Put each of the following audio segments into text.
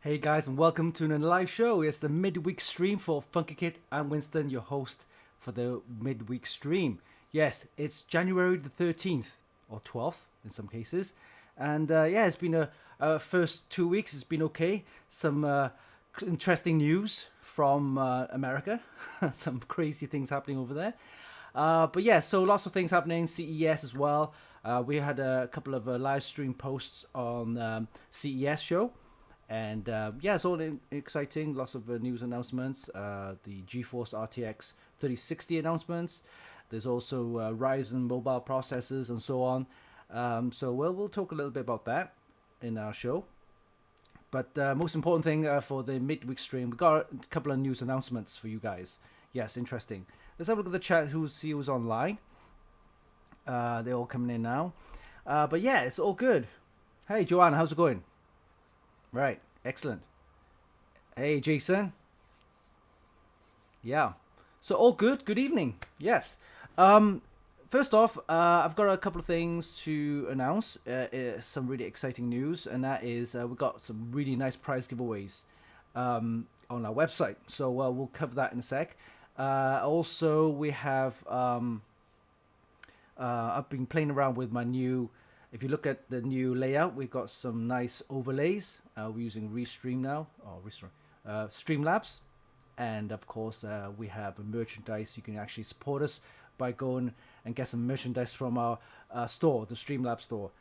Hey guys, and welcome to another live show. It's the midweek stream for Funkykit. I'm Winston, your host for the midweek stream. Yes, it's January the 13th or 12th in some cases, and it's been a first 2 weeks. It's been okay. Some interesting news from America, some crazy things happening over there. But yeah, so lots of things happening. CES as well. We had a couple of live stream posts on CES show. And it's all exciting. Lots of news announcements. The GeForce RTX 3060 announcements. There's also Ryzen mobile processors and so on. So we'll talk a little bit about that in our show. But most important thing for the midweek stream, we got a couple of news announcements for you guys. Yes, interesting. Let's have a look at the chat. Who's online? They're all coming in now. But yeah, it's all good. Hey, Joanna, how's it going? Right, excellent. Hey, Jason. Yeah, so all good. Good evening. Yes. First off, I've got a couple of things to announce. Some really exciting news, and that is we got some really nice prize giveaways on our website. So we'll cover that in a sec. Also, we have I've been playing around with my new. If you look at the new layout, we've got some nice overlays. We're using Restream now, Streamlabs. And of course, we have merchandise. You can actually support us by going and get some merchandise from our store, the Streamlabs store.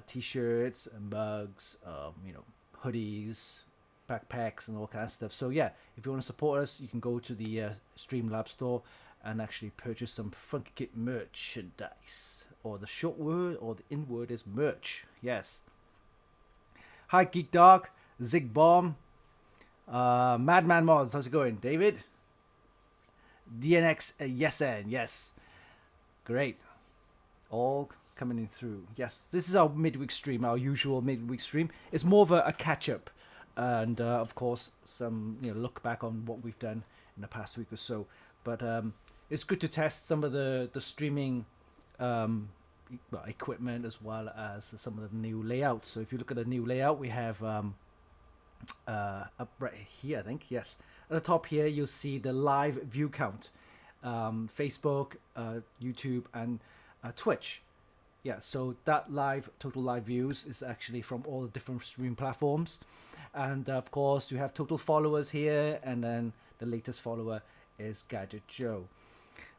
T-shirts, mugs, hoodies, backpacks, and all kinds of stuff. So yeah, if you want to support us, you can go to the Streamlabs store and actually purchase some Funkykit merchandise. Or the short word or the in word is merch. Yes. Hi, Geek Dog, Zig Bomb, Madman Mods. How's it going, David? DNX, yes. Great. All coming in through. Yes, this is our midweek stream, our usual midweek stream. It's more of a catch up, and of course some look back on what we've done in the past week or so. But it's good to test some of the streaming. Equipment as well as some of the new layouts. So if you look at the new layout, we have up right here, I think. Yes, at the top here you'll see the live view count, Facebook, YouTube, and Twitch. Yeah, so that total live views is actually from all the different stream platforms, and of course you have total followers here, and then the latest follower is Gadget Joe.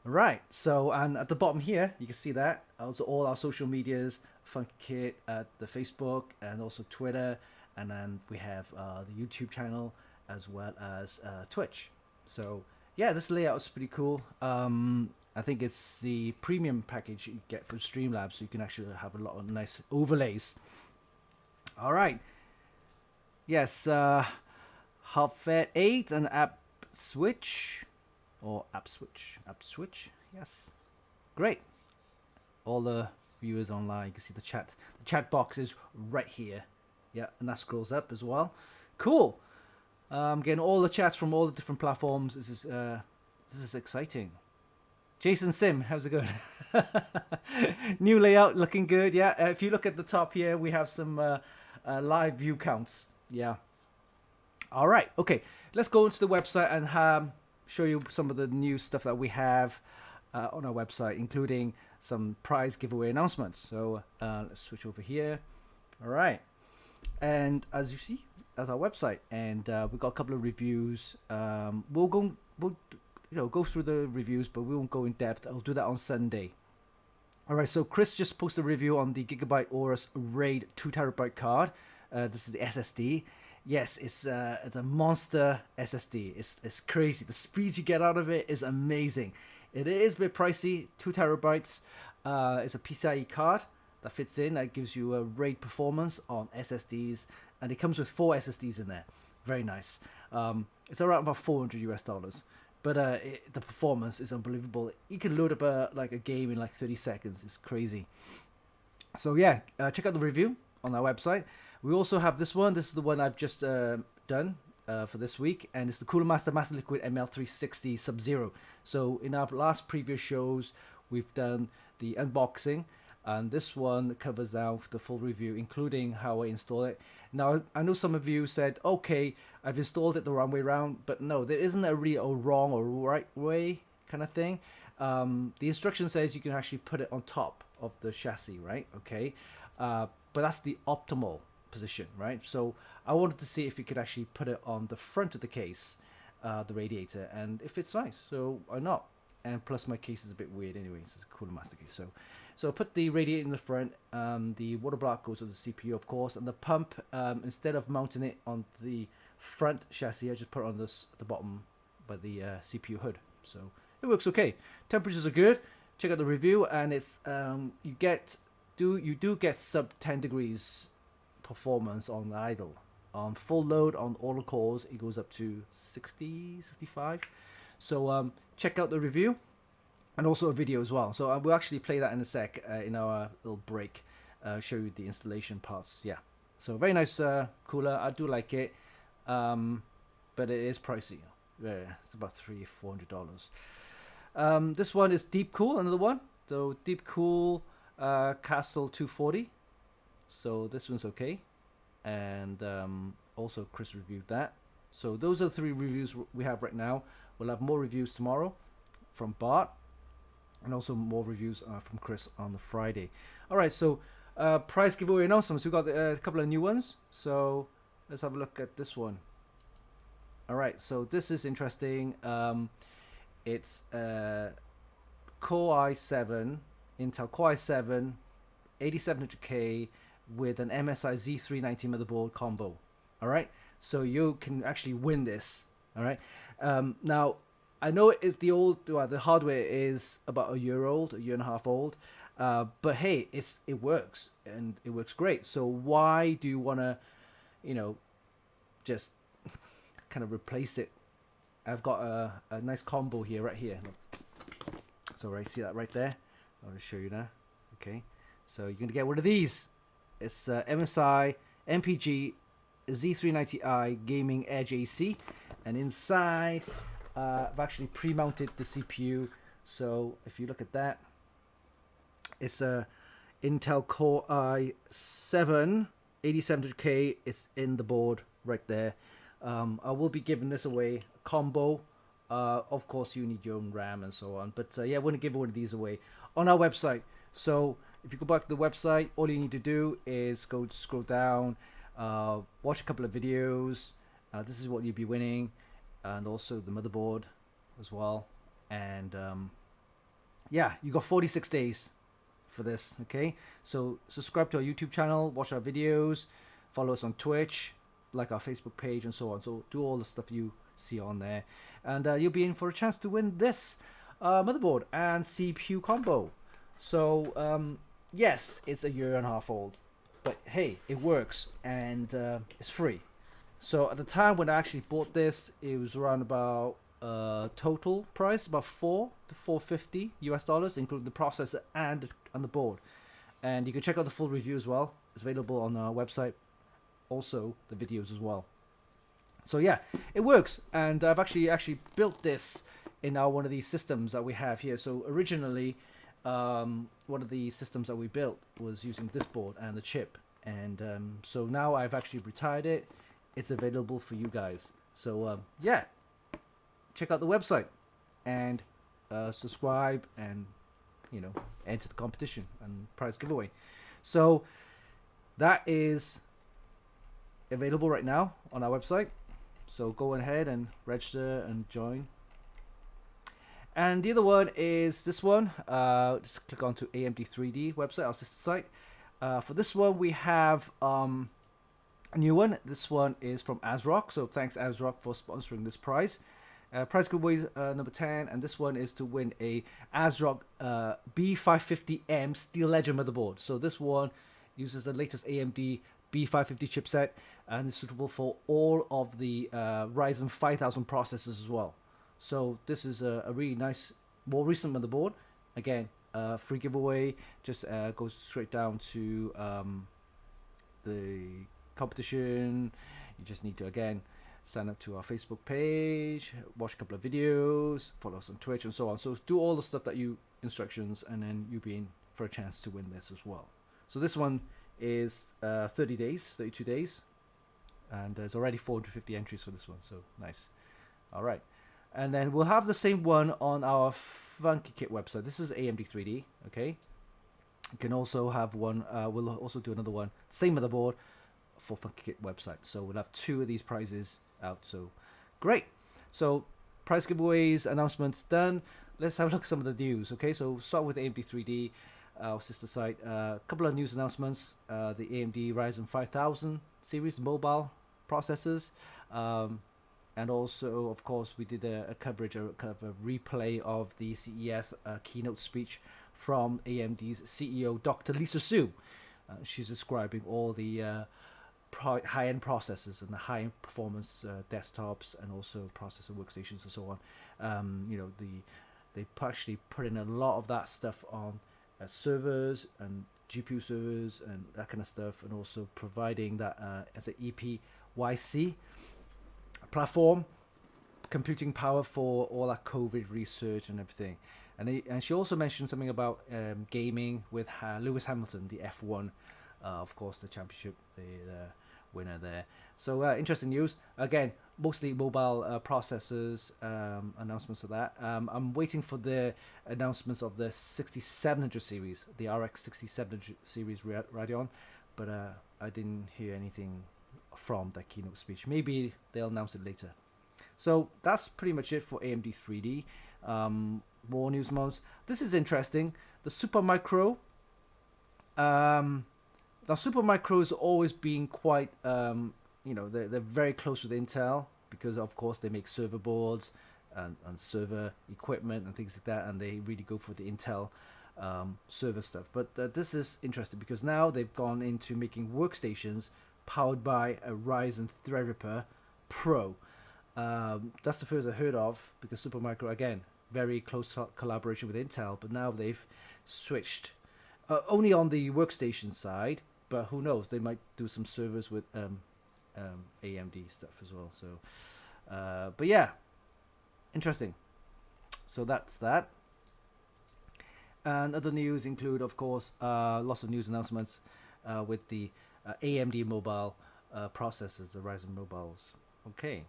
Right, so and at the bottom here you can see that also all our social medias, Funkykit at the Facebook and also Twitter, and then we have the YouTube channel as well as Twitch. So yeah, this layout is pretty cool. I think it's the premium package you get from Streamlabs, so you can actually have a lot of nice overlays. All right, yes, Hubfed 8 and App Switch. Or app switch, yes, great. All the viewers online, you can see the chat box is right here. Yeah, and that scrolls up as well. Cool. Getting all the chats from all the different platforms. This is exciting. Jason Sim, how's it going? New layout, looking good. Yeah, if you look at the top here, we have some live view counts. Yeah. All right, okay, let's go into the website and show you some of the new stuff that we have on our website, including some prize giveaway announcements. So let's switch over here. All right, and as you see, that's our website, and we've got a couple of reviews. We'll go through the reviews, but we won't go in depth. I'll do that on Sunday. All right, so Chris just posted a review on the Gigabyte Aorus RAID 2TB card. This is the SSD. Yes, it's a monster SSD. It's crazy. The speeds you get out of it is amazing. It is a bit pricey, 2 terabytes. It's a PCIe card that fits in. That gives you a RAID performance on SSDs, and it comes with 4 SSDs in there. Very nice. It's around about $400, but the performance is unbelievable. You can load up a game in like 30 seconds. It's crazy. So yeah, check out the review on our website. We also have this one. This is the one I've just done for this week, and it's the Cooler Master Master Liquid ML360 Sub-Zero. So in our last previous shows, we've done the unboxing and this one covers now the full review, including how I install it. Now, I know some of you said, okay, I've installed it the wrong way around, but no, there isn't a really a wrong or right way kind of thing. The instruction says you can actually put it on top of the chassis, right? Okay, but that's the optimal position, right? So I wanted to see if you could actually put it on the front of the case, the radiator, and if it's nice, so why not? And plus my case is a bit weird anyway, it's a cooler master case. So put the radiator in the front, the water block goes to the CPU of course, and the pump, instead of mounting it on the front chassis, I just put it on the bottom by the CPU hood. So it works okay. Temperatures are good. Check out the review, and it's you do get sub 10 degrees performance on idle. On full load on all the cores, it goes up to 60, 65. So check out the review and also a video as well. So we'll actually play that in a sec in our little break, show you the installation parts. Yeah, so very nice cooler. I do like it, but it is pricey. Yeah, it's about $300-400. This one is Deep Cool, another one. So Deep Cool Castle 240. So this one's okay, and also Chris reviewed that. So those are the 3 reviews we have right now. We'll have more reviews tomorrow from Bart, and also more reviews from Chris on the Friday. All right, so prize giveaway announcements. We've got a couple of new ones. So let's have a look at this one. All right, so this is interesting. It's Core i7, Intel Core i7, 8700K with an MSI Z390 motherboard combo. All right, so you can actually win this. All right. Now, I know it's the hardware is about a year and a half old, but hey, it works, and it works great. So why do you want to, just kind of replace it? I've got a nice combo here, right here. So I see that right there. I'll show you now. Okay, so you're gonna get one of these. It's MSI MPG Z390i Gaming Edge AC, and inside I've actually pre-mounted the CPU. So if you look at that, it's a Intel Core i7 8700K. It's in the board right there. I will be giving this away, a combo. Of course you need your own RAM and so on, but yeah, I want to give one of these away on our website. So if you go back to the website, all you need to do is scroll down, watch a couple of videos. This is what you'll be winning, and also the motherboard as well. And yeah, you got 46 days for this. Okay, so subscribe to our YouTube channel, watch our videos, follow us on Twitch, like our Facebook page, and so on. So do all the stuff you see on there, and you'll be in for a chance to win this motherboard and CPU combo. So yes, it's a year and a half old, but hey, it works, and it's free. So at the time when I actually bought this, it was around about total price about $400 to $450 US, including the processor and the board. And you can check out the full review as well. It's available on our website, also the videos as well. So yeah, it works, and I've actually built this in one of these systems that we have here. So originally, one of the systems that we built was using this board and the chip, and so now I've actually retired it. It's available for you guys. So yeah, check out the website and subscribe, and enter the competition and prize giveaway. So that is available right now on our website. So go ahead and register and join. And the other one is this one. Just click onto AMD 3D website, our sister site. For this one, we have a new one. This one is from ASRock. So thanks ASRock for sponsoring this prize. Prize giveaway number 10, and this one is to win a ASRock B550M Steel Legend motherboard. So this one uses the latest AMD B550 chipset, and is suitable for all of the Ryzen 5000 processors as well. So this is a really nice, more recent motherboard. Again, free giveaway. Just goes straight down to the competition. You just need to, again, sign up to our Facebook page, watch a couple of videos, follow us on Twitch, and so on. So do all the stuff that instructions, and then you'll be in for a chance to win this as well. So this one is 30 days, 32 days, and there's already 450 entries for this one, so nice. All right, and then we'll have the same one on our Funkykit website. This is AMD 3D, okay? You can also have one, we'll also do another one, same motherboard, for Funkykit website. So we'll have 2 of these prizes out, so great. So prize giveaways, announcements done. Let's have a look at some of the news, okay? So start with AMD 3D, our sister site. A couple of news announcements. The AMD Ryzen 5000 series mobile processors. And also, of course, we did a coverage, a kind of a replay of the CES keynote speech from AMD's CEO, Dr. Lisa Su. She's describing all the high-end processors and the high performance desktops and also processor workstations and so on. You know, they actually put in a lot of that stuff on servers and GPU servers and that kind of stuff, and also providing that as an EPYC platform, computing power for all that COVID research and everything. And she also mentioned something about gaming with Lewis Hamilton, the F1, of course, the championship, the winner there. So interesting news. Again, mostly mobile processors, announcements of that. I'm waiting for the announcements of the 6700 series, the RX 6700 series Radeon, but I didn't hear anything from that keynote speech. Maybe they'll announce it later. So that's pretty much it for AMD 3D. More news modes. This is interesting. The Supermicro. The Supermicro's always been quite, you know, they're very close with Intel because, of course, they make server boards and server equipment and things like that, and they really go for the Intel server stuff. But this is interesting because now they've gone into making workstations powered by a Ryzen Threadripper Pro. That's the first I heard of because Supermicro, again, very close collaboration with Intel, but now they've switched only on the workstation side, but who knows, they might do some servers with AMD stuff as well. So but yeah, interesting. So that's that. And other news include, of course, lots of news announcements with the AMD mobile processors, the Ryzen mobiles. Okay,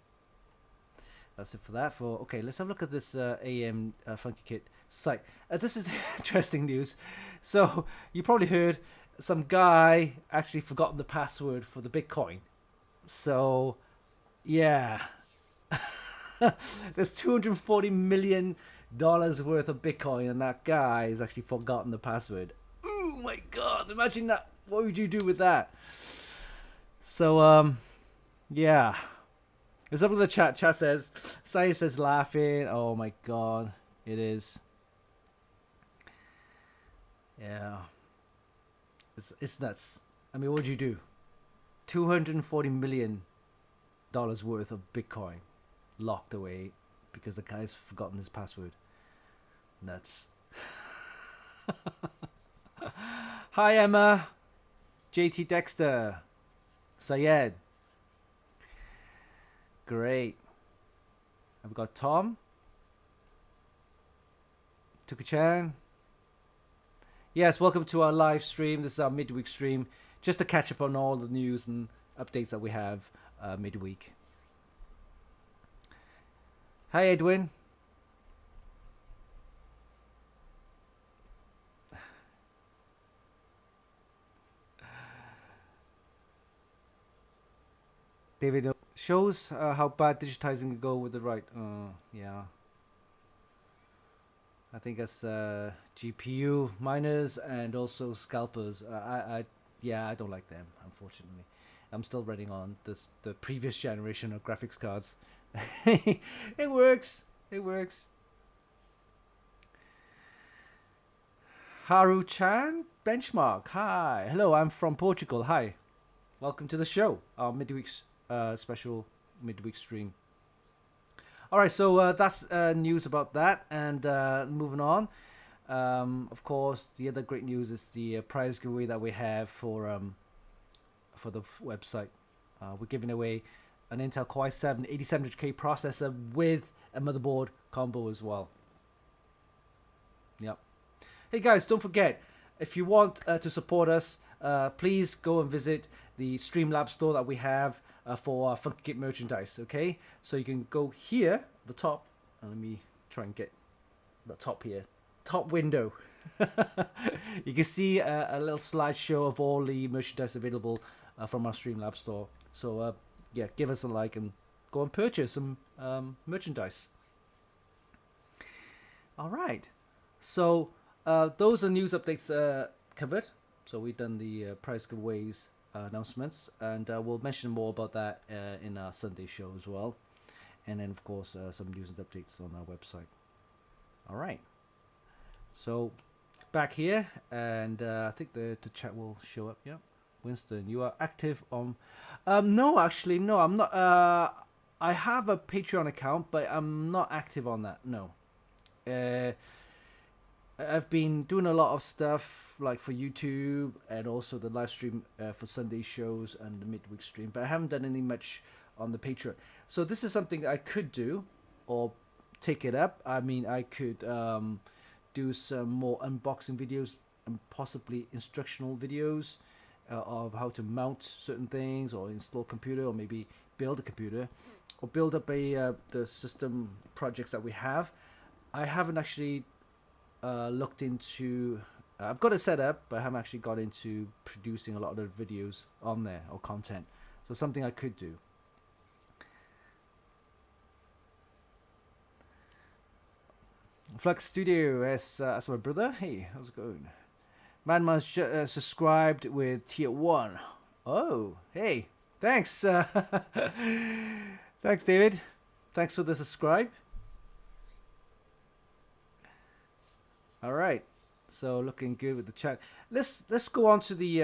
that's it for that. Okay, let's have a look at this AM Funkykit site. This is interesting news. So you probably heard some guy actually forgotten the password for the Bitcoin. So yeah, there's $240 million worth of Bitcoin, and that guy has actually forgotten the password. Oh my God! Imagine that. What would you do with that? So yeah. There's up in the chat. Chat says, Sai says laughing. Oh my God, it is. Yeah, it's nuts. I mean, what would you do? $240 million worth of Bitcoin locked away because the guy's forgotten his password. Nuts. Hi Emma, JT Dexter, Syed. Great. I've got Tom, Tuka-chan. Yes, welcome to our live stream. This is our midweek stream, just to catch up on all the news and updates that we have midweek. Hi, Edwin. David shows how bad digitizing can go with the right. Yeah. I think that's GPU miners and also scalpers. Yeah, I don't like them, unfortunately. I'm still running on the previous generation of graphics cards. It works. It works. Haru-chan benchmark. Hi. Hello, I'm from Portugal. Hi. Welcome to the show. Our midweek's special midweek stream. All right, so that's news about that, and moving on. Of course, the other great news is the prize giveaway that we have for the website. We're giving away an Intel Core i7 8700K processor with a motherboard combo as well. Yep. Hey guys, don't forget, if you want to support us, please go and visit the Streamlabs store that we have for Funkykit merchandise. Okay, so you can go here, the top, and let me try and get the top here, top window. You can see a little slideshow of all the merchandise available from our Streamlabs store. So yeah, give us a like and go and purchase some merchandise. All right, so those are news updates covered. So we've done the prize giveaways announcements, and we'll mention more about that in our Sunday show as well. And then, of course, some news and updates on our website. All right. So back here, and I think the chat will show up. Yeah, Winston, you are active on. No, actually, no, I'm not. I have a Patreon account, but I'm not active on that. No. I've been doing a lot of stuff like for YouTube and also the live stream for Sunday shows and the midweek stream, but I haven't done any much on the Patreon. So this is something that I could do or take it up. I mean, I could do some more unboxing videos and possibly instructional videos of how to mount certain things or install a computer or maybe build a computer or build up the system projects that we have. I haven't actually looked into. I've got it set up, but I haven't actually got into producing a lot of the videos on there or content. So something I could do. Flux Studio as my brother. Hey, how's it going? Manman's subscribed with tier 1. Oh, hey, thanks. Thanks, David. Thanks for the subscribe. All right, so looking good with the chat. Let's go on to the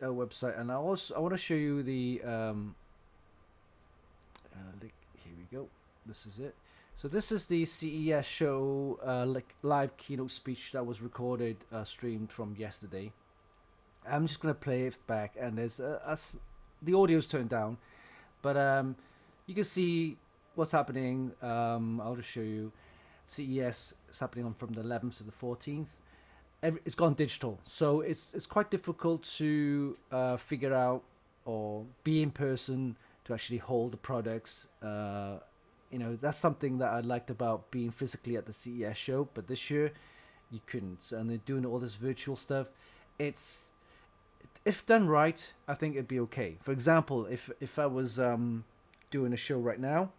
website, and I want to show you the here we go. This is it. So this is the CES show live keynote speech that was recorded, streamed from yesterday. I'm just gonna play it back, and there's the audio's turned down, but you can see what's happening. I'll just show you. CES is happening from the 11th to the 14th. It's gone digital, so it's quite difficult to figure out or be in person to actually hold the products. You know, that's something that I liked about being physically at the CES show, but this year you couldn't, and they're doing all this virtual stuff. It's, if done right, I think it'd be okay. For example, if I was doing a show right now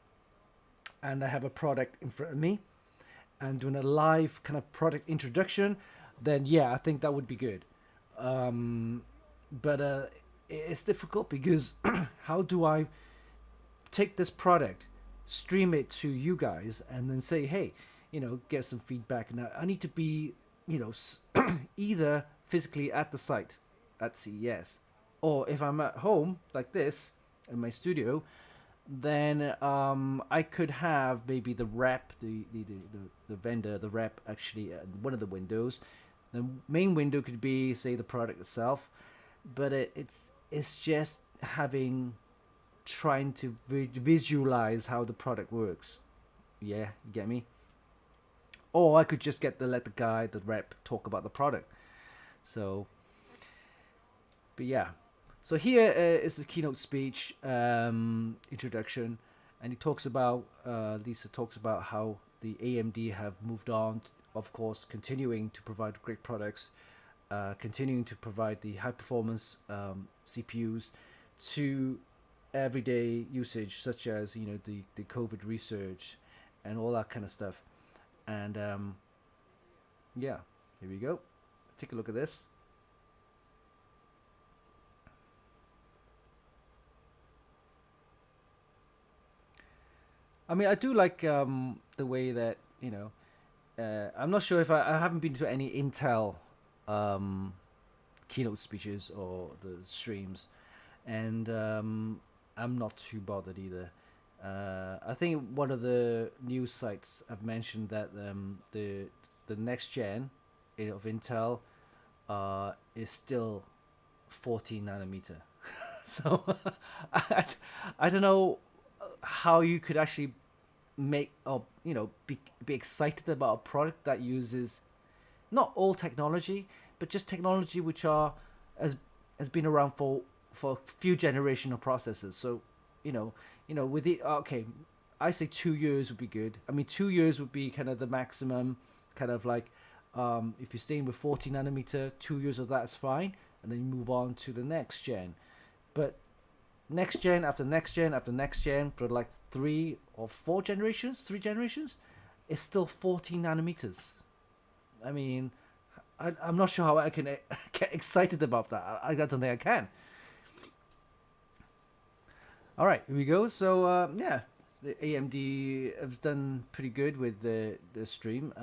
and I have a product in front of me and doing a live kind of product introduction, then yeah, I think that would be good. But it's difficult because how do I take this product, stream it to you guys, and then say, hey, you know, get some feedback? Now I need to be, you know, either physically at the site at CES, or if I'm at home like this in my studio, then I could have maybe the rep, the vendor, the rep actually at one of the windows. The main window could be, say, the product itself, but it's just trying to visualize how the product works. Yeah, you get me? Or I could just let the rep talk about the product. So, but yeah. So here is the keynote speech introduction, and he talks about, Lisa talks about how the AMD have moved on, of course, continuing to provide great products, continuing to provide the high performance CPUs to everyday usage, such as, you know, the COVID research and all that kind of stuff. And yeah, here we go. Take a look at this. I mean, I do like the way that, you know, I'm not sure if I haven't been to any Intel keynote speeches or the streams, and I'm not too bothered either. I think one of the news sites have mentioned that the next gen of Intel is still 14 nanometer. So I don't know how you could actually make, or, you know, be excited about a product that uses not all technology, but just technology which has been around for a few generation of processors. So with the okay, I say 2 years would be good. I mean, 2 years would be kind of the maximum, kind of like if you're staying with 40 nanometer, 2 years of that is fine, and then you move on to the next gen. But next gen after next gen after next gen for like 3 generations, it's still 14 nanometers. I mean, I'm not sure how I can get excited about that. I don't think I can. All right, here we go. So yeah, the AMD has done pretty good with the stream.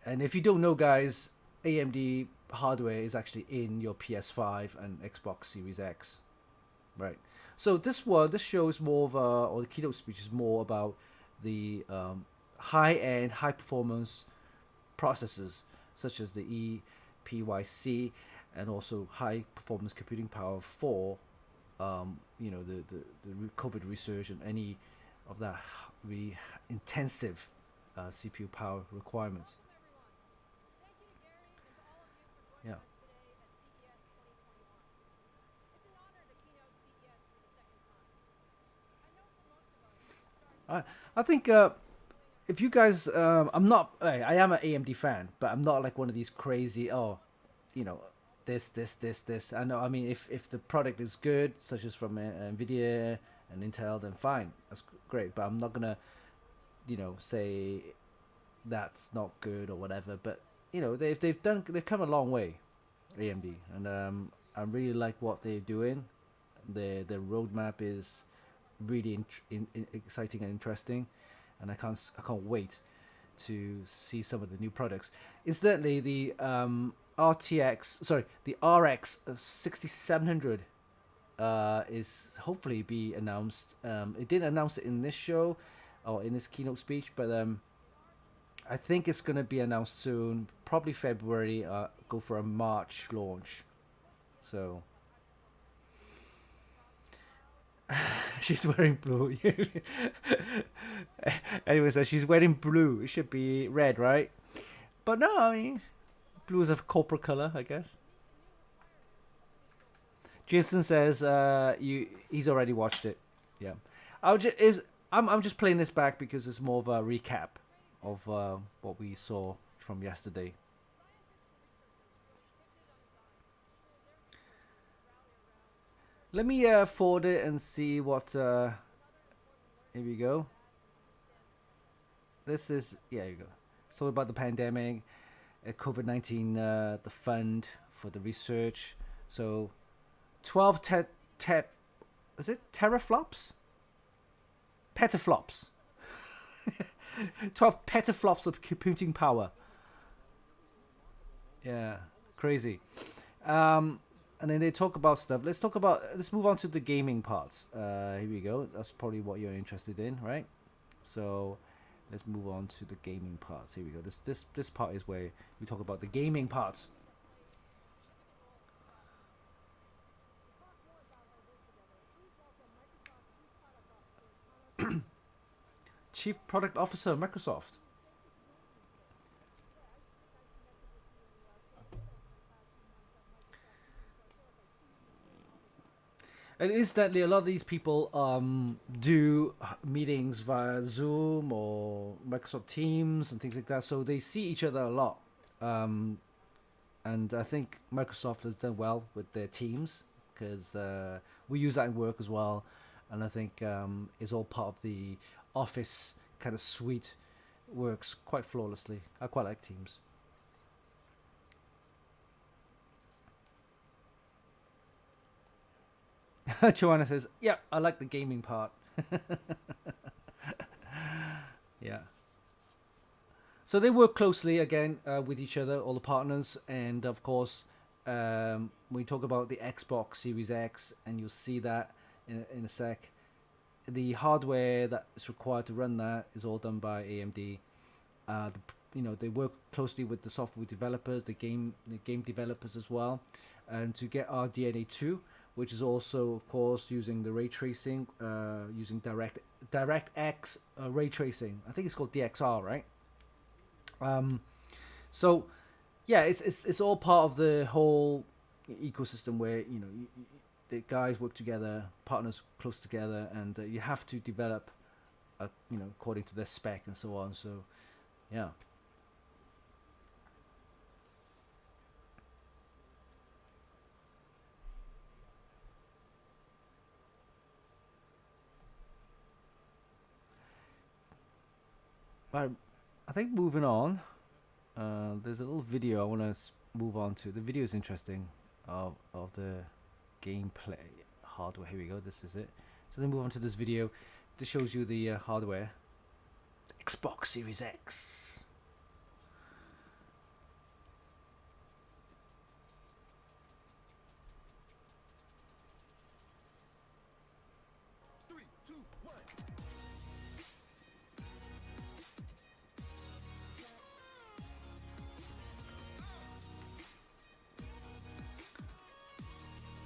And if you don't know, guys, AMD hardware is actually in your PS5 and Xbox Series X, right? So this show is more of or the keynote speech is more about the high-end, high-performance processors such as the EPYC, and also high-performance computing power for the COVID research and any of that really intensive CPU power requirements. Yeah. I think if you guys, I'm not, I am an AMD fan, but I'm not like one of these crazy, this. I know, I mean, if the product is good, such as from NVIDIA and Intel, then fine, that's great. But I'm not gonna, say that's not good or whatever. But they've come a long way, AMD, and I really like what they're doing. Their roadmap is really exciting and interesting, and I can't wait to see some of the new products. Incidentally, the RX 6700 is hopefully be announced. It didn't announce it in this show or in this keynote speech, but I think it's going to be announced soon, probably February. Go for a March launch. So she's wearing blue. Anyway, so she's wearing blue. It should be red, right? But no, I mean, blue is a corporate color, I guess. Jason says he's already watched it. Yeah, I'm just playing this back because it's more of a recap of what we saw from yesterday. Let me forward it and see what. Here we go. This is here you go. It's all about the pandemic, COVID-19, the fund for the research. So, 12 is it teraflops? Petaflops. 12 petaflops of computing power. Yeah, crazy. And then they talk about stuff. Let's move on to the gaming parts. Here we go. That's probably what you're interested in, right? So let's move on to the gaming parts. Here we go. This part is where we talk about the gaming parts. Chief Product Officer, Microsoft. And incidentally, a lot of these people do meetings via Zoom or Microsoft Teams and things like that, so they see each other a lot. And I think Microsoft has done well with their Teams because we use that in work as well. And I think it's all part of the Office kind of suite. Works quite flawlessly. I quite like Teams. Joanna says, yeah, I like the gaming part. Yeah. So they work closely, again, with each other, all the partners. And, of course, when we talk about the Xbox Series X, and you'll see that in a sec, the hardware that is required to run that is all done by AMD. They work closely with the software developers, the game developers as well, and to get our DNA 2, which is also, of course, using the ray tracing, using DirectX ray tracing. I think it's called DXR, right? So yeah, it's all part of the whole ecosystem where the guys work together, partners close together, and you have to develop, according to their spec and so on. So yeah. But I think moving on, there's a little video I want to move on to. The video is interesting of the gameplay hardware. Here we go. This is it. So then move on to this video. This shows you the hardware. Xbox Series X.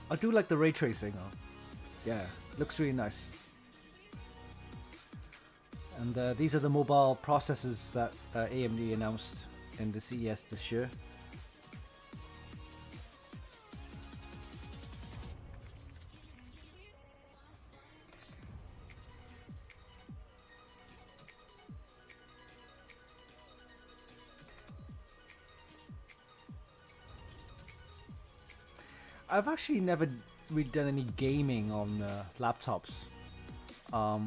I do like the ray tracing. Yeah, looks really nice. And these are the mobile processors that AMD announced in the CES this year. I've actually never really done any gaming on laptops. I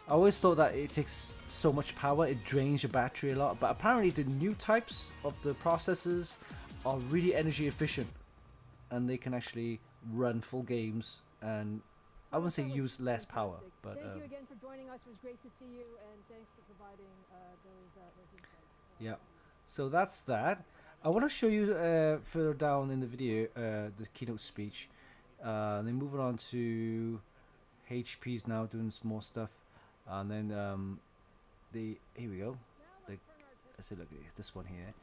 always thought that it takes so much power, it drains your battery a lot, but apparently the new types of the processors are really energy efficient and they can actually run full games and I wouldn't say use less power, but thank you again for joining us. It was great to see you, and thanks for providing those insights. Yeah, so that's that. I want to show you further down in the video the keynote speech. Then moving on to HP's now doing some more stuff, and then here we go. Let's see, look at this one here.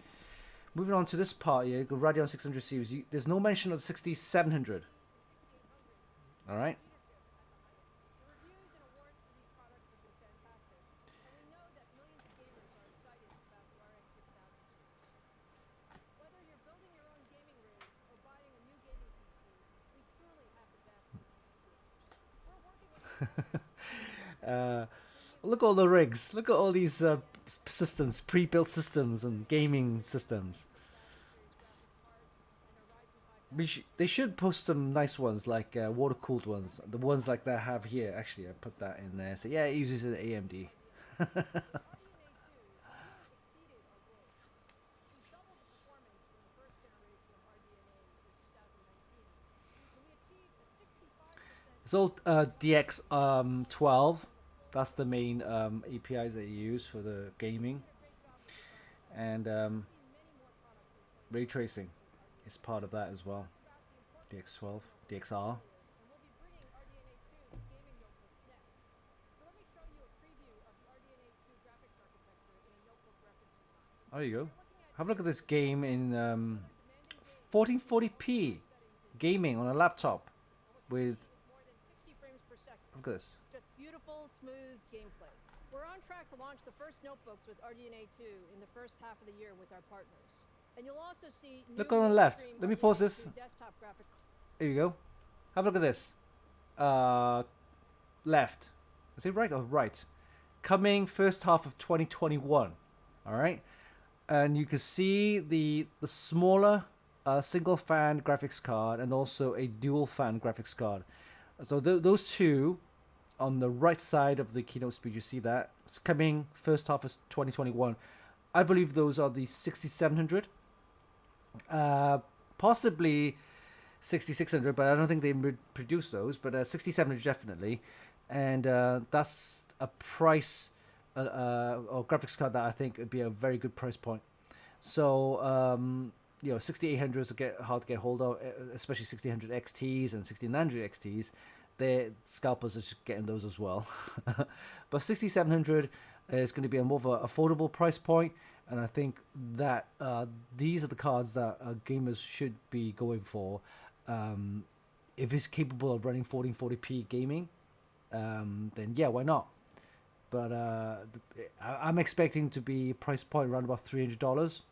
Moving on to this part here, go Radeon 600 series. There's no mention of the 6700. All right. Look at all the rigs. Look at all these systems, pre-built systems and gaming systems. They should post some nice ones, like water-cooled ones. The ones like that I have here. Actually, I put that in there. So yeah, it uses an AMD. It's all DX12. That's the main APIs that you use for the gaming. And ray tracing is part of that as well. DX12, DXR. There you go. Have a look at this game in 1440p gaming on a laptop with. Look at this. Just beautiful, smooth gameplay. We're on track to launch the first notebooks with RDNA 2 in the first half of the year with our partners. And you'll also see. Look on the left. Let me pause this. There you go. Have a look at this. Left. Is it right or right? Coming first half of 2021. All right. And you can see the smaller single fan graphics card and also a dual fan graphics card. So those two on the right side of the keynote speech, you see that it's coming first half of 2021. I believe those are the 6700, possibly 6600, but I don't think they produce those. But 6700 definitely, and that's a price or graphics card that I think would be a very good price point. So 6800s will get hard to get hold of, especially 6800 XTs and 6900 XTs. Their scalpers are just getting those as well. But 6700 is going to be a more of an affordable price point, and I think that these are the cards that gamers should be going for. If it's capable of running 1440p gaming, then yeah, why not? but I'm expecting to be price point around about $300,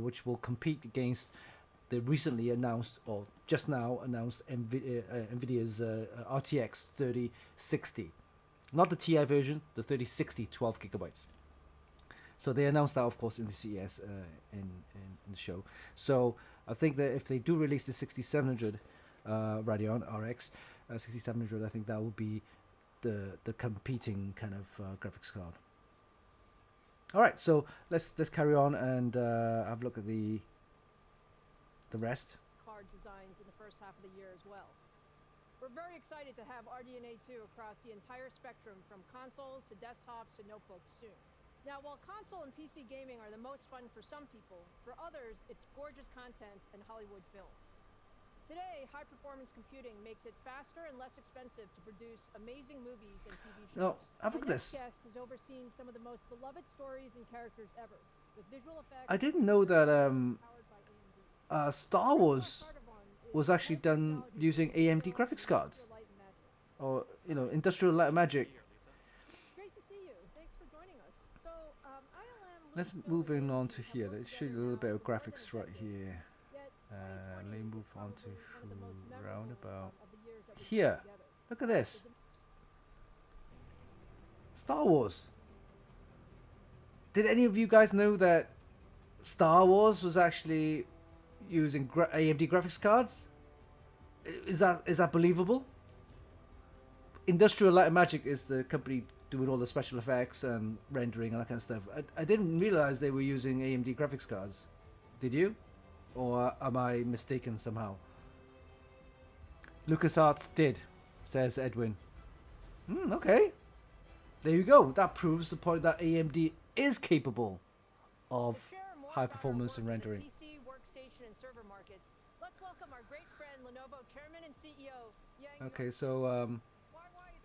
which will compete against the recently announced or just now announced NVIDIA's RTX 3060. Not the TI version, the 3060 12 gigabytes. So they announced that, of course, in the CES in the show. So I think that if they do release the 6700 Radeon RX 6700, I think that will be the competing kind of graphics card. All right, so let's carry on and have a look at the rest. Card designs in the first half of the year as well. We're very excited to have RDNA 2 across the entire spectrum from consoles to desktops to notebooks soon. Now, while console and PC gaming are the most fun for some people, for others, it's gorgeous content and Hollywood films. Today, high-performance computing makes it faster and less expensive to produce amazing movies and TV shows. Now, have a look at this. Our next guest has overseen some of the most beloved stories and characters ever, with visual effects. I didn't know that powered by AMD. Star Wars was actually done using AMD graphics cards, or Industrial Light and Magic. Great to see you. Thanks for joining us. So, ILM. Let's move on to here. Let's show you a little bit of graphics right here. Let me move on to roundabout here. Look at this. Star Wars. Did any of you guys know that Star Wars was actually using AMD graphics cards? Is that believable? Industrial Light and Magic is the company doing all the special effects and rendering and that kind of stuff. I didn't realize they were using AMD graphics cards. Did you? Or am I mistaken somehow? LucasArts did, says Edwin. Okay. There you go. That proves the point that AMD is capable of high performance and rendering. PC, workstation, and server markets. Let's welcome our great friend Lenovo Chairman and CEO Yang. Okay, so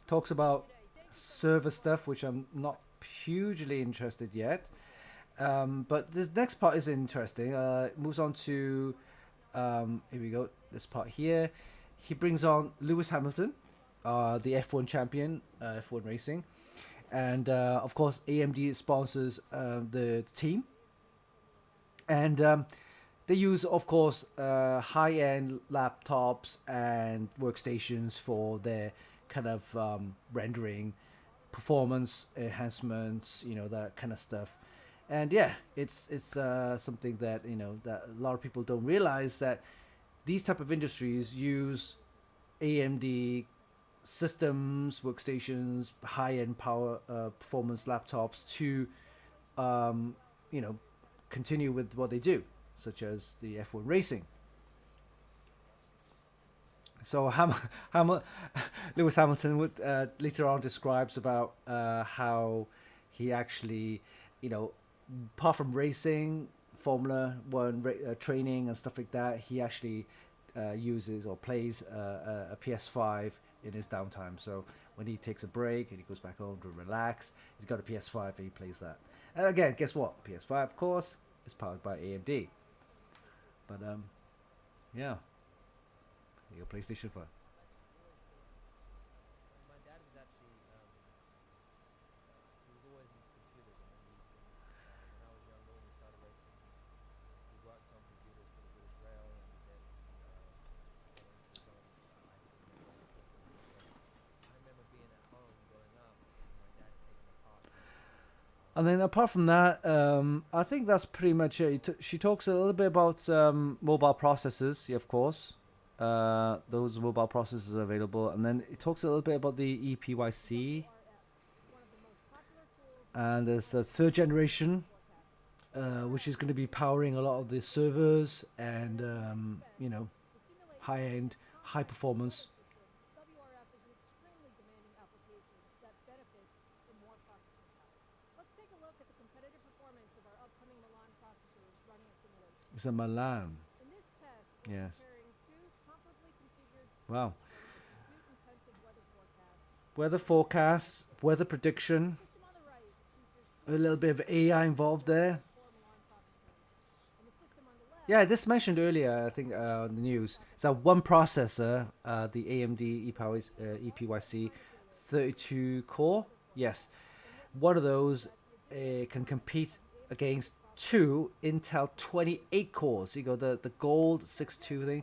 talks about server stuff, which I'm not hugely interested yet. But this next part is interesting. Moves on to here we go. This part here, he brings on Lewis Hamilton, the F1 champion, F1 racing, and of course AMD sponsors the team, and they use, of course, high-end laptops and workstations for their kind of rendering, performance enhancements, that kind of stuff. And yeah, it's something that that a lot of people don't realize, that these type of industries use AMD systems, workstations, high-end power performance laptops to continue with what they do, such as the F1 racing. So Lewis Hamilton would later on describes about how he actually, apart from racing, Formula One training and stuff like that, he actually uses or plays a PS5 in his downtime. So when he takes a break and he goes back home to relax, he's got a PS5 and he plays that. And again, guess what? PS5, of course, is powered by AMD. But yeah, your PlayStation 5. My dad was actually, he was always into computers, and when I was younger, when we started racing, he worked on computers for the British Rail, and then got into some IT and I remember being at home growing up, and my dad taking apart. And then apart from that, I think that's pretty much it. She talks a little bit about mobile processors, yeah, of course. Those mobile processors are available. And then it talks a little bit about the EPYC. And there's a third generation, which is going to be powering a lot of the servers and, high-end, high-performance. WRF is an extremely demanding application that benefits from more processing power. Let's take a look at the competitive performance of our upcoming Milan processors running a simulation. It's a Milan. In this test, we're Yes. comparing two comparably configured Wow. compute-intensive weather forecasts. Weather forecast, weather prediction. The system on the right features A little bit of AI involved there. four Milan processors, and the system on the left. Yeah, this mentioned earlier, I think, on the news. It's that one processor, the AMD EPYC 32 core. Yes. one of those can compete against two Intel 28 cores. You go the gold 6.2 thing.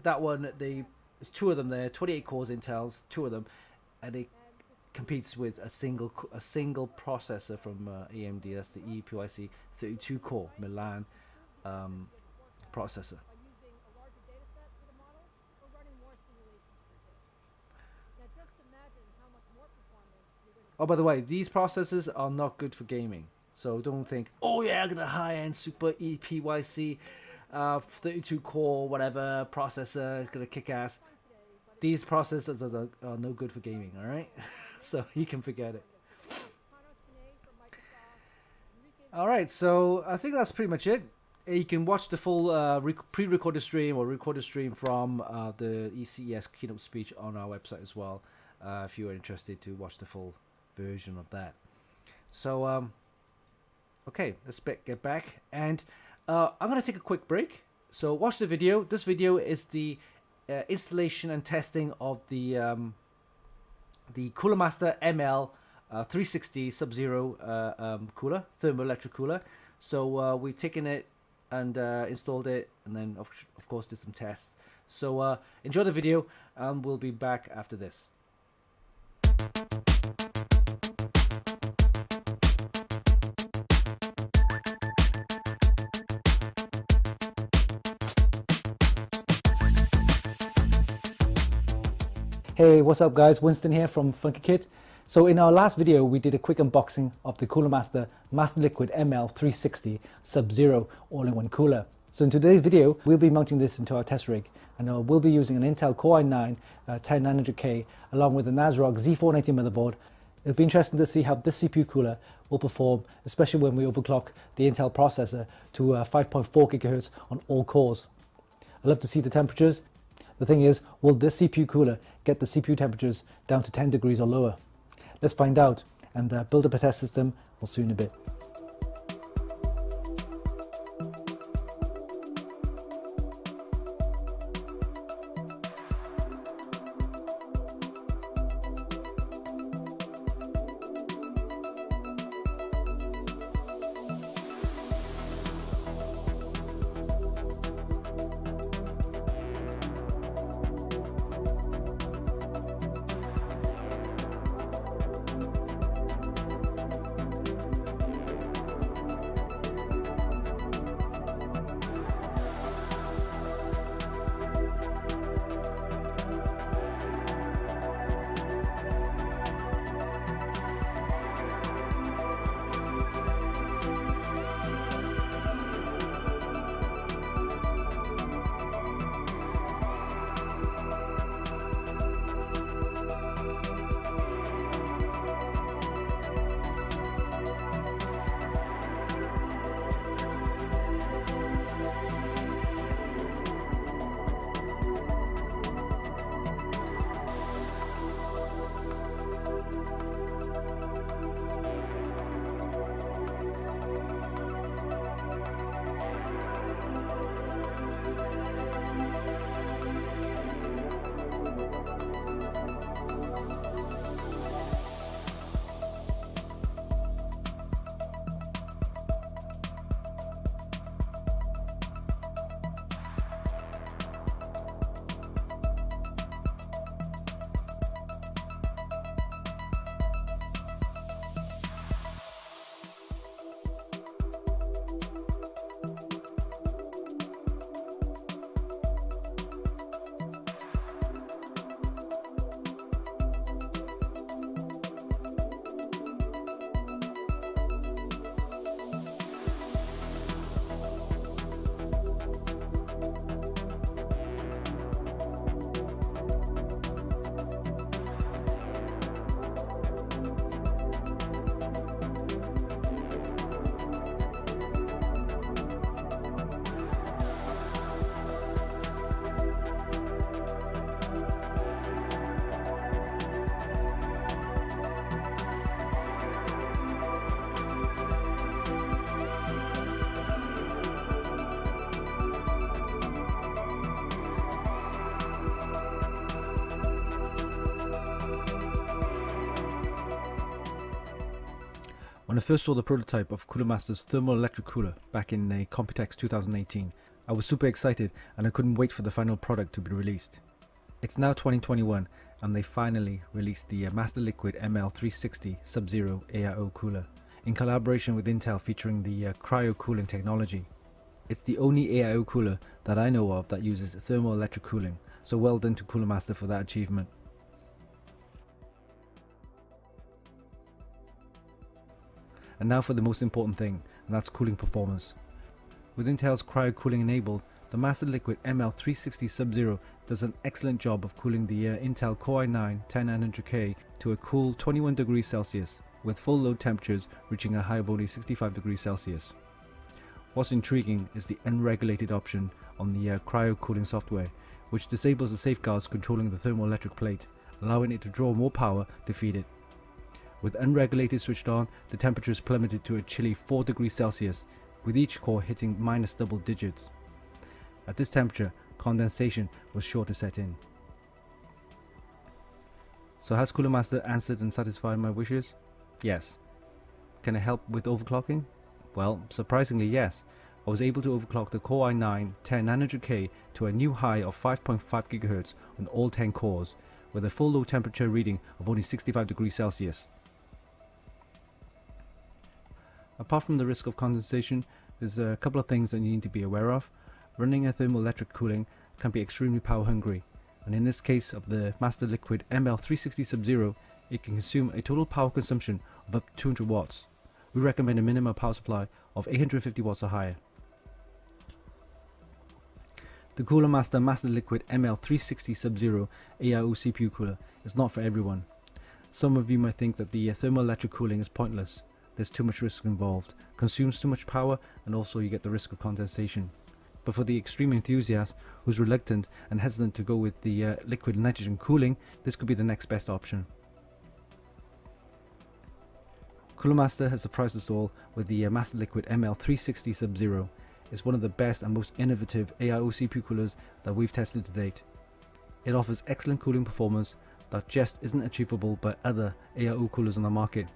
That one, there's two of them there, 28 cores Intels, two of them, and it competes with a single processor from AMD. That's the EPYC 32 core Milan processor. By using a larger data set for the model or running more simulations per day. Now just imagine how much more performance you're going to Oh, by the way, these processors are not good for gaming. So don't think, oh yeah, I'm gonna high-end super EPYC 32 core whatever processor, it's gonna kick ass. These processors are no good for gaming, all right? So you can forget it. All right, so I think that's pretty much it. You can watch the full pre-recorded stream or recorded stream from the Ces keynote speech on our website as well, if you are interested to watch the full version of that. So, okay, let's get back, and I'm gonna take a quick break. So watch the video. This video is the installation and testing of the Cooler Master ML 360 Sub-Zero cooler, thermoelectric cooler. So we've taken it and installed it, and then of course did some tests. So enjoy the video, and we'll be back after this. Hey, what's up guys? Winston here from Funkykit. So in our last video, we did a quick unboxing of the Cooler Master Master Liquid ML 360 Sub-Zero all-in-one cooler. So in today's video, we'll be mounting this into our test rig, and we'll be using an Intel Core i9 10900K along with an ASRock Z490 motherboard. It'll be interesting to see how this CPU cooler will perform, especially when we overclock the Intel processor to 5.4 GHz on all cores. I'd love to see the temperatures. The thing is, will this CPU cooler get the CPU temperatures down to 10 degrees or lower? Let's find out and build up a test system. We'll see you in a bit. When I first saw the prototype of Cooler Master's thermal electric cooler back in a Computex 2018, I was super excited and I couldn't wait for the final product to be released. It's now 2021 and they finally released the Master Liquid ML360 Sub-Zero AIO cooler in collaboration with Intel, featuring the cryo cooling technology. It's the only AIO cooler that I know of that uses thermal electric cooling, so well done to Cooler Master for that achievement. And now for the most important thing, and that's cooling performance. With Intel's cryo cooling enabled, the Master Liquid ML360 Sub-Zero does an excellent job of cooling the Intel Core i9-10900K to a cool 21 degrees Celsius, with full load temperatures reaching a high of only 65 degrees Celsius. What's intriguing is the unregulated option on the cryo cooling software, which disables the safeguards controlling the thermoelectric plate, allowing it to draw more power to feed it. With unregulated switched on, the temperature is plummeted to a chilly 4 degrees Celsius, with each core hitting minus double digits. At this temperature, condensation was sure to set in. So has Cooler Master answered and satisfied my wishes? Yes. Can it help with overclocking? Well, surprisingly yes. I was able to overclock the Core i9-10900K to a new high of 5.5 GHz on all 10 cores, with a full low temperature reading of only 65 degrees Celsius. Apart from the risk of condensation, there's a couple of things that you need to be aware of. Running a thermoelectric cooling can be extremely power hungry, and in this case of the Master Liquid ML360 Sub-Zero, it can consume a total power consumption of up to 200 watts. We recommend a minimum power supply of 850 watts or higher. The Cooler Master Master Liquid ML360 Sub-Zero AIO CPU cooler is not for everyone. Some of you might think that the thermoelectric cooling is pointless. There's too much risk involved, consumes too much power, and also you get the risk of condensation. But for the extreme enthusiast who's reluctant and hesitant to go with the liquid nitrogen cooling, this could be the next best option. Cooler Master has surprised us all with the Master Liquid ML360 Sub-Zero. It's one of the best and most innovative AIO CPU coolers that we've tested to date. It offers excellent cooling performance that just isn't achievable by other AIO coolers on the market.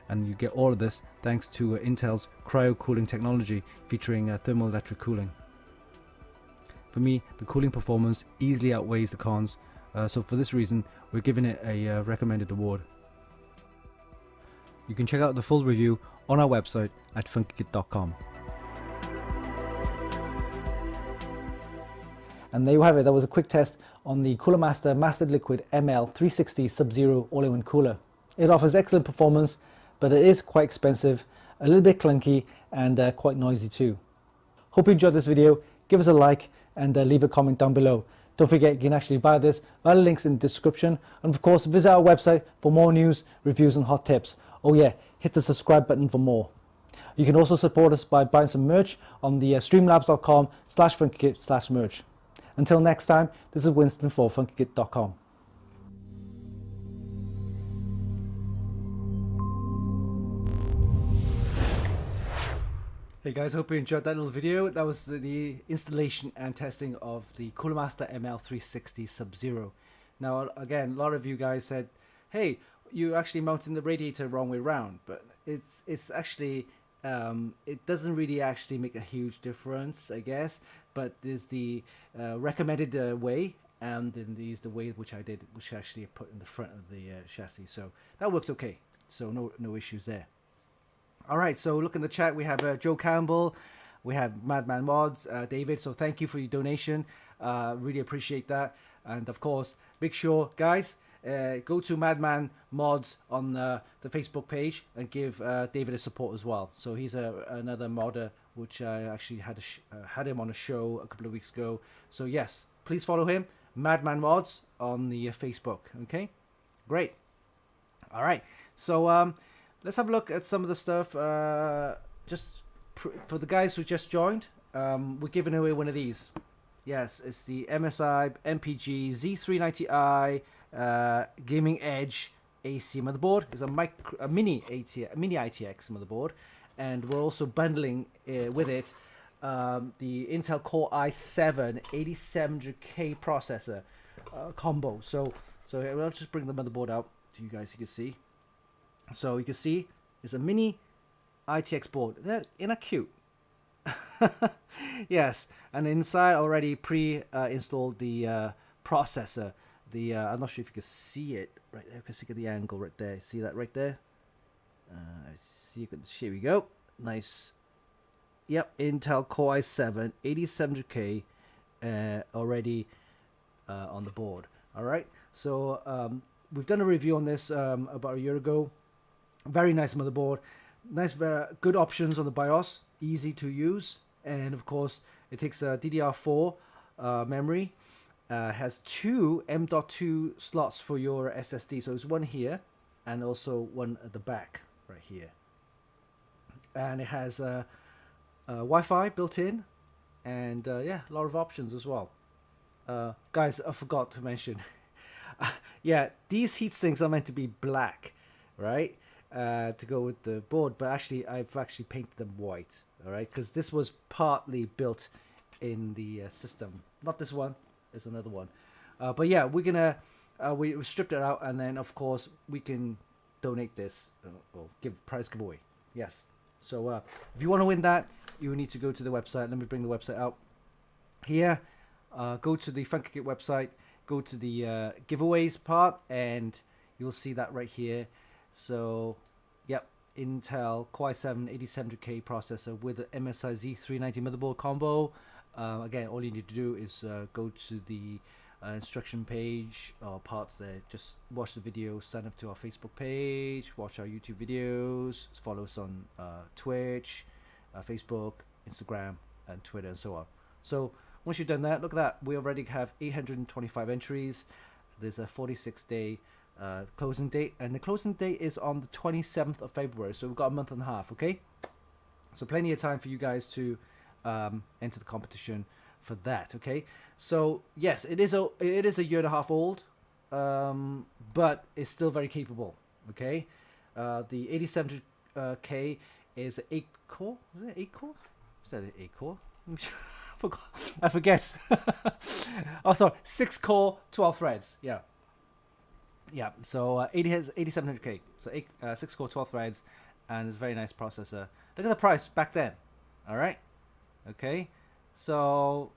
And you get all of this thanks to Intel's cryo cooling technology, featuring thermoelectric cooling. For me, the cooling performance easily outweighs the cons, so for this reason we're giving it a recommended award. You can check out the full review on our website at funkykit.com. And there you have it. That was a quick test on the Cooler Master Master Liquid ML360 Sub-Zero all-in-one cooler. It offers excellent performance, but it is quite expensive, a little bit clunky, and quite noisy too. Hope you enjoyed this video. Give us a like and leave a comment down below. Don't forget you can actually buy this via the links in the description, and of course visit our website for more news, reviews and hot tips. Oh yeah, hit the subscribe button for more. You can also support us by buying some merch on the streamlabs.com/funkykit/merch. Until next time, this is Winston for Funkykit.com. Hey guys, hope you enjoyed that little video. That was the installation and testing of the Cooler Master ML360 Sub-Zero. Now again, a lot of you guys said, hey, you actually mounting the radiator wrong way around, but it's actually it doesn't really actually make a huge difference, I guess, but there's the recommended way, and then there's the way which I did, which actually I put in the front of the chassis, so that works okay, so no issues there. Alright, so look in the chat, we have Joe Campbell, we have Madman Mods, David, so thank you for your donation, really appreciate that. And of course, make sure guys, go to Madman Mods on the Facebook page and give David a support as well. So he's another modder which I actually had him on a show a couple of weeks ago. So yes, please follow him, Madman Mods on the Facebook. Okay, great. All right, so let's have a look at some of the stuff. Just for the guys who just joined, we're giving away one of these. Yes, it's the MSI MPG Z390i Gaming Edge AC motherboard. It's a mini ITX motherboard, and we're also bundling with it the Intel Core i7 8700K processor combo. So I'll just bring the motherboard out to you guys. You can see. So you can see it's a mini ITX board. Isn't that cute? Yes, and inside already pre-installed the processor. I'm not sure if you can see it right there. You can see the angle right there. See that right there? I see. Here we go. Nice. Yep, Intel Core i7 8700K already on the board. All right. So we've done a review on this about a year ago. Very nice motherboard. Nice, very good options on the BIOS. Easy to use, and of course it takes a DDR4 memory. Has two M.2 slots for your SSD. So it's one here, and also one at the back right here. And it has Wi-Fi built in, and yeah, a lot of options as well. Guys, I forgot to mention. Yeah, these heat sinks are meant to be black, right? To go with the board, but actually I've actually painted them white, all right, because this was partly built in the system. Not this one, it's another one. But yeah, we're gonna we stripped it out, and then of course we can donate this or give prize giveaway. Yes. So if you want to win that, you need to go to the website. Let me bring the website out here. Go to the Funkykit website, go to the giveaways part, and you'll see that right here. So, yep, Intel Core i7 8700K processor with the MSI Z390 motherboard combo. Again, all you need to do is go to the instruction page or parts there. Just watch the video, sign up to our Facebook page, watch our YouTube videos, follow us on Twitch, Facebook, Instagram, and Twitter, and so on. So once you've done that, look at that. We already have 825 entries. There's a 46-day closing date, and the closing date is on the 27th of February. So we've got a month and a half, okay? So plenty of time for you guys to enter the competition for that, okay? So yes, it is a year and a half old, but it's still very capable, okay? The 8700K is 8 core. Is it 8 core? Is that an 8 core? I forget. Oh, sorry, 6 core, 12 threads. Yeah. Yeah, so 8700K. So 6 core, 12 threads, and it's a very nice processor. Look at the price back then. All right. Okay. So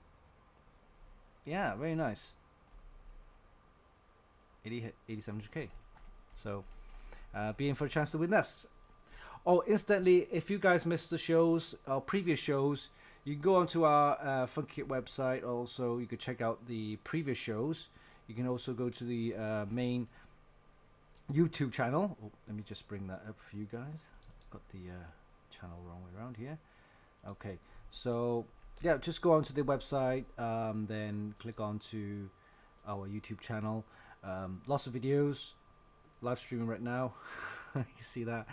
yeah, very nice. 8700K. So be in for a chance to win this. Oh, instantly, if you guys missed the shows, our previous shows, you can go onto our Funkykit website. Also, you could check out the previous shows. You can also go to the main YouTube channel. Oh, let me just bring that up for you guys. Got the channel wrong way around here. Okay, so yeah, just go onto the website, then click onto our YouTube channel. Lots of videos, live streaming right now. You see that,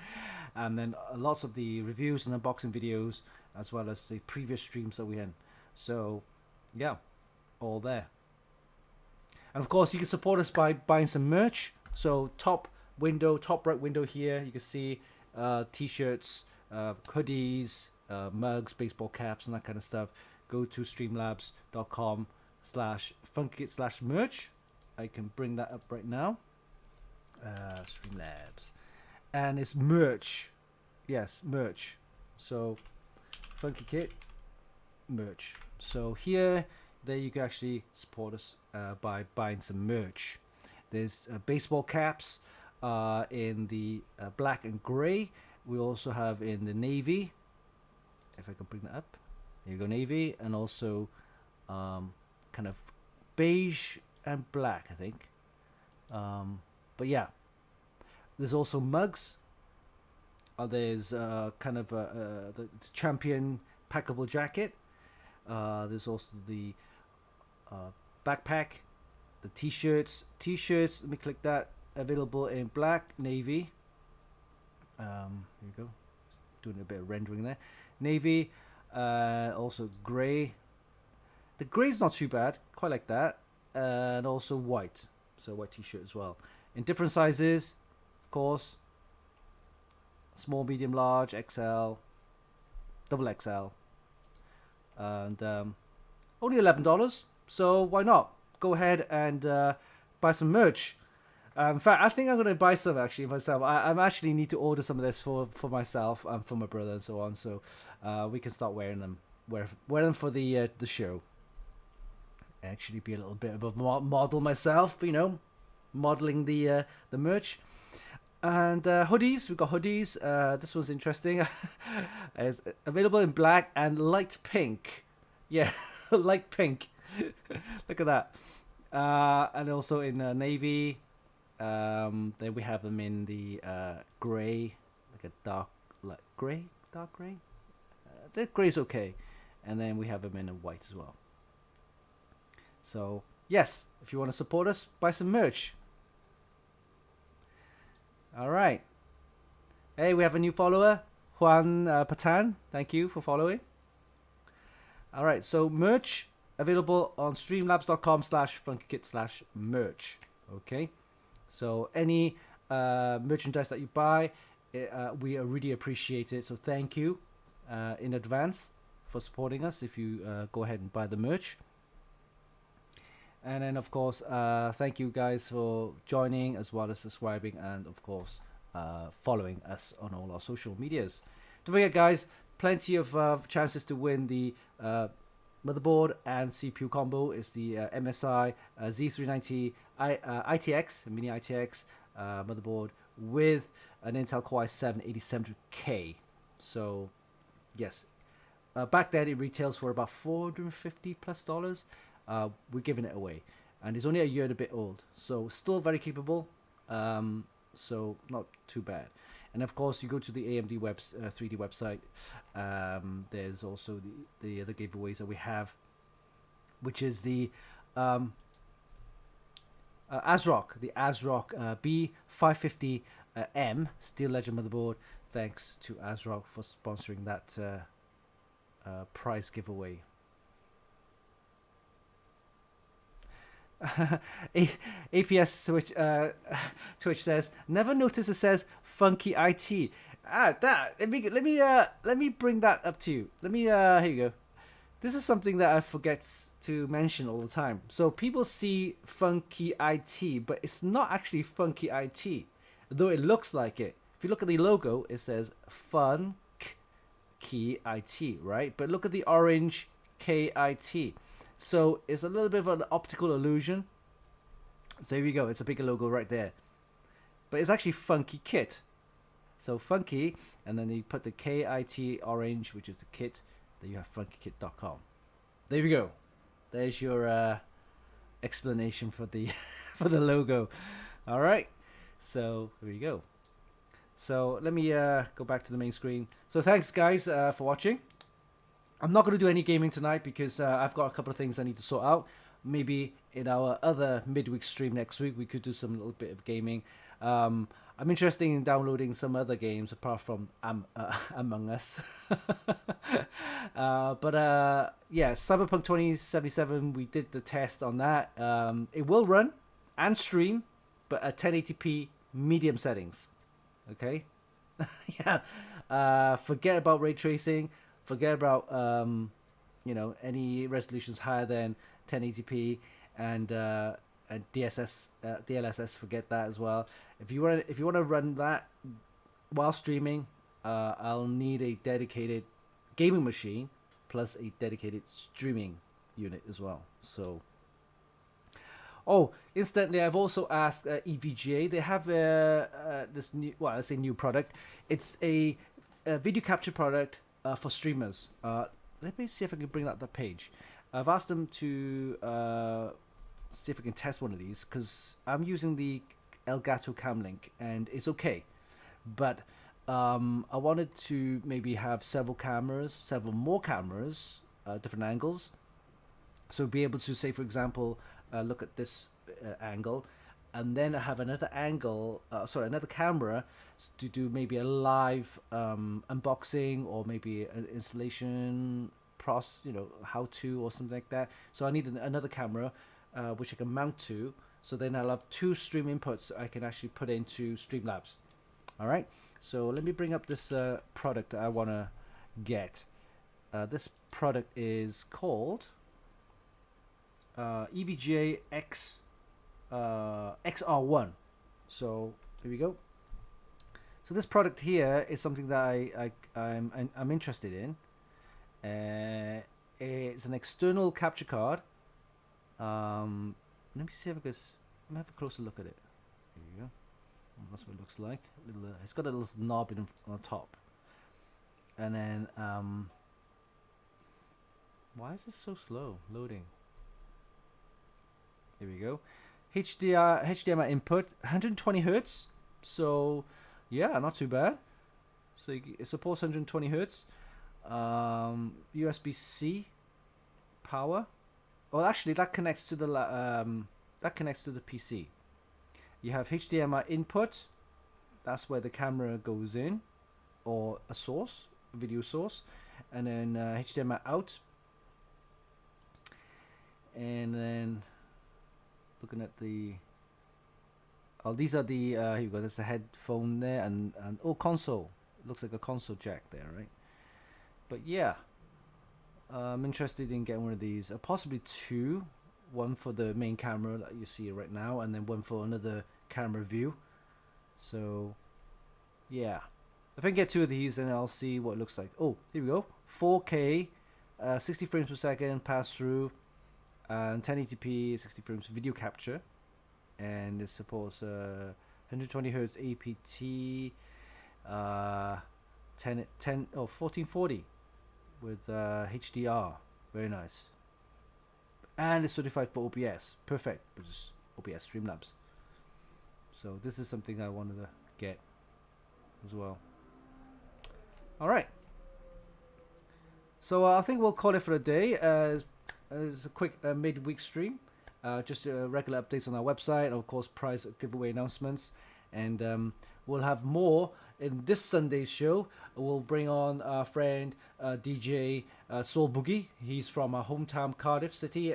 and then lots of the reviews and unboxing videos, as well as the previous streams that we had. So yeah, all there. And of course, you can support us by buying some merch. So top right window here, you can see t-shirts, hoodies, mugs, baseball caps, and that kind of stuff. Go to streamlabs.com/funkykit/merch. I can bring that up right now. Streamlabs. And it's merch. Yes, merch. So Funkykit merch. So here, there you can actually support us by buying some merch. There's baseball caps in the black and gray. We also have in the navy. If I can bring that up. There you go, navy, and also kind of beige and black, I think. But yeah, there's also mugs. There's kind of the champion packable jacket. There's also the backpack, the t-shirts. T-shirts, let me click that. Available in black, navy. Here we go. Just doing a bit of rendering there. Navy, also grey. The grey's not too bad. Quite like that. And also white. So white t-shirt as well. In different sizes, of course. Small, medium, large, XL, double XL. And only $11. So why not? Go ahead and buy some merch. In fact, I think I'm gonna buy some actually myself. I actually need to order some of this for myself and for my brother and so on. So we can start wearing them. Wear them for the show. Actually, be a little bit of a model myself. You know, modeling the merch. And hoodies, we've got hoodies. This one's interesting. It's available in black and light pink. Yeah, light pink. Look at that. And also in navy. Then we have them in the grey, like a dark grey. The grey's okay. And then we have them in a white as well. So, yes, if you want to support us, buy some merch. All right. Hey, we have a new follower, Juan Patan. Thank you for following. All right, so merch available on streamlabs.com/funkykit/merch. Okay. So any merchandise that you buy, we really appreciate it. So thank you in advance for supporting us if you go ahead and buy the merch. And then, of course, thank you guys for joining as well as subscribing and, of course, following us on all our social medias. Don't forget, guys, plenty of chances to win the motherboard and CPU combo. Is the MSI Z390 ITX, mini ITX motherboard with an Intel Core i7 8700K. So, yes. Back then, it retails for about $450+. We're giving it away, and it's only a year and a bit old, so still very capable, so not too bad. And of course, you go to the AMD 3D website. There's also the other giveaways that we have, which is the ASRock, the ASRock B550M Steel Legend motherboard. Thanks to ASRock for sponsoring that prize giveaway. APS Twitch says, never noticed it says Funky IT. Let me bring that up to you. Here you go. This is something that I forget to mention all the time. So people see Funky IT, but it's not actually Funky IT, though it looks like it. If you look at the logo, it says Funkykit, right? But look at the orange KIT. So it's a little bit of an optical illusion. So here we go. It's a bigger logo right there. But it's actually Funkykit. So funky, and then you put the KIT orange, which is the kit. Then you have funkykit.com. There we go. There's your explanation for the for the logo. All right. So here we go. So let me go back to the main screen. So thanks, guys, for watching. I'm not going to do any gaming tonight because I've got a couple of things I need to sort out. Maybe in our other midweek stream next week, we could do some little bit of gaming. I'm interested in downloading some other games apart from Among Us. Yeah, Cyberpunk 2077, we did the test on that. It will run and stream, but at 1080p medium settings. Okay? Yeah. Forget about ray tracing. Forget about any resolutions higher than 1080p and DLSS. Forget that as well. If you want to run that while streaming, I'll need a dedicated gaming machine plus a dedicated streaming unit as well. So, incidentally, I've also asked EVGA. They have this new, I say new product. It's a video capture product for streamers. Let me see if I can bring up the page. I've asked them to see if I can test one of these because I'm using the Elgato Cam Link and it's okay, but I wanted to maybe have several more cameras, different angles, so be able to say, for example, look at this angle, and then I have another angle, another camera to do maybe a live unboxing or maybe an installation how to or something like that. So I need another camera which I can mount to, so then I'll have two stream inputs I can actually put into Streamlabs. All right, so let me bring up this product that I want to get. This product is called EVGA XR1. So here we go. So this product here is something that I'm interested in. It's an external capture card. Let me see if I can have a closer look at it. Here you go. That's what it looks like. It's got a little knob on top. And then why is this so slow loading? Here we go. HDMI input, 120 hertz. So yeah, not too bad. So it supports 120 hertz. USB-C power. Oh, actually, that connects to the PC. You have HDMI input. That's where the camera goes in, or a source, a video source, and then HDMI out. And then looking at the these are the here you go. There's a headphone there, and oh, console. Looks like a console jack there, right? But yeah, I'm interested in getting one of these, possibly two. One for the main camera that you see right now, and then one for another camera view. So yeah, if I can get two of these, then I'll see what it looks like. Oh, here we go. 4K, 60 frames per second pass through, and 1080p 60 frames video capture, and it supports 120 hertz APT, 1440 with HDR. Very nice. And it's certified for OBS. Perfect, which is OBS Streamlabs. So this is something I wanted to get as well. All right. So I think we'll call it for a day. As a quick midweek stream. Just regular updates on our website. And of course, prize giveaway announcements. And we'll have more in this Sunday's show. We'll bring on our friend DJ Soul Boogie. He's from our hometown Cardiff City,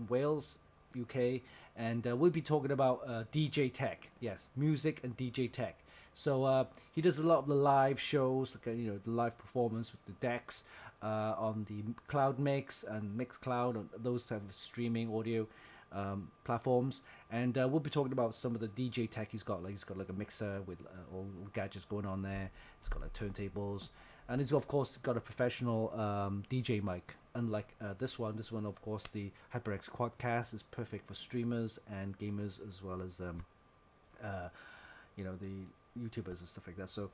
Wales, UK, and we'll be talking about DJ tech. Yes, music and DJ tech. So he does a lot of the live shows, like, the live performance with the decks on the Cloud Mix and Mixcloud, and those type of streaming audio platforms. And we'll be talking about some of the DJ tech he's got. Like he's got like a mixer with all the gadgets going on there. He's got like turntables, and he's of course got a professional DJ mic. Unlike this one of course, the HyperX Quadcast is perfect for streamers and gamers, as well as the YouTubers and stuff like that. So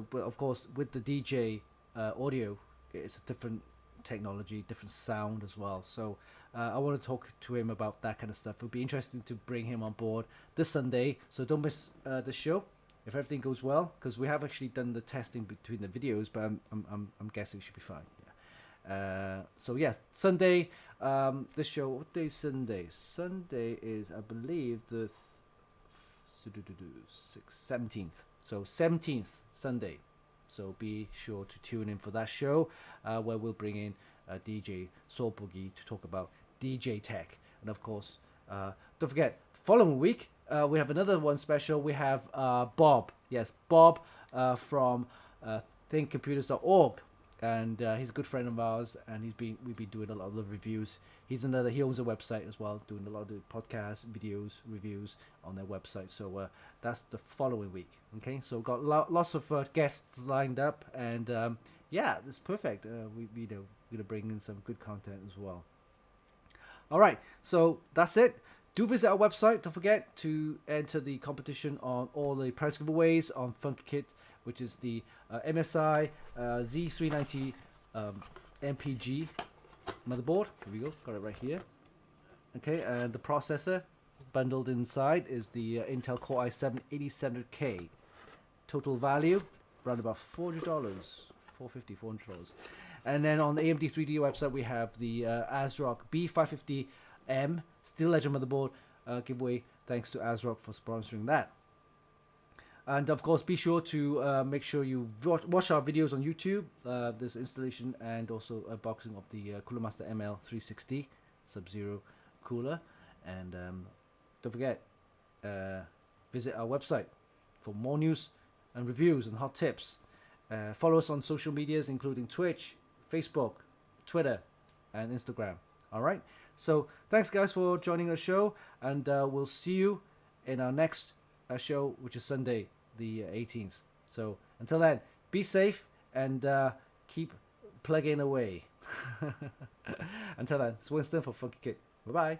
but of course with the DJ audio, it's a different technology, different sound as well. So I want to talk to him about that kind of stuff. It'll be interesting to bring him on board this Sunday, so don't miss the show if everything goes well, because we have actually done the testing between the videos, but I'm guessing it should be fine. Yeah. So yeah, Sunday, this show. What day is Sunday? Sunday is, I believe, the 17th. So 17th Sunday. So be sure to tune in for that show, where we'll bring in DJ Soul Boogie to talk about DJ tech. And of course, don't forget, following week, we have another one special. We have Bob. Yes, Bob from thinkcomputers.org. And he's a good friend of ours, and we've been doing a lot of the reviews. He owns a website as well, doing a lot of the podcasts, videos, reviews on their website. So that's the following week. Okay, so we've got lots of guests lined up, and yeah, it's perfect. We're gonna bring in some good content as well. All right, so that's it. Do visit our website. Don't forget to enter the competition on all the prize giveaways on Funkykit, which is the MSI Z390 MPG motherboard. Here we go, got it right here. Okay, and the processor bundled inside is the Intel Core i7 8700K. Total value around about $400, $400. And then on the AMD 3D website, we have the ASRock B550M Steel Legend motherboard giveaway. Thanks to ASRock for sponsoring that. And of course, be sure to make sure you watch our videos on YouTube. There's installation and also unboxing of the Cooler Master ML360 Sub-Zero cooler. And don't forget, visit our website for more news and reviews and hot tips. Follow us on social medias, including Twitch, Facebook, Twitter, and Instagram. All right. So thanks, guys, for joining the show, and we'll see you in our next show, which is Sunday, the 18th. So until then, be safe and keep plugging away. Until then, it's Winston for Funkykit. Bye bye.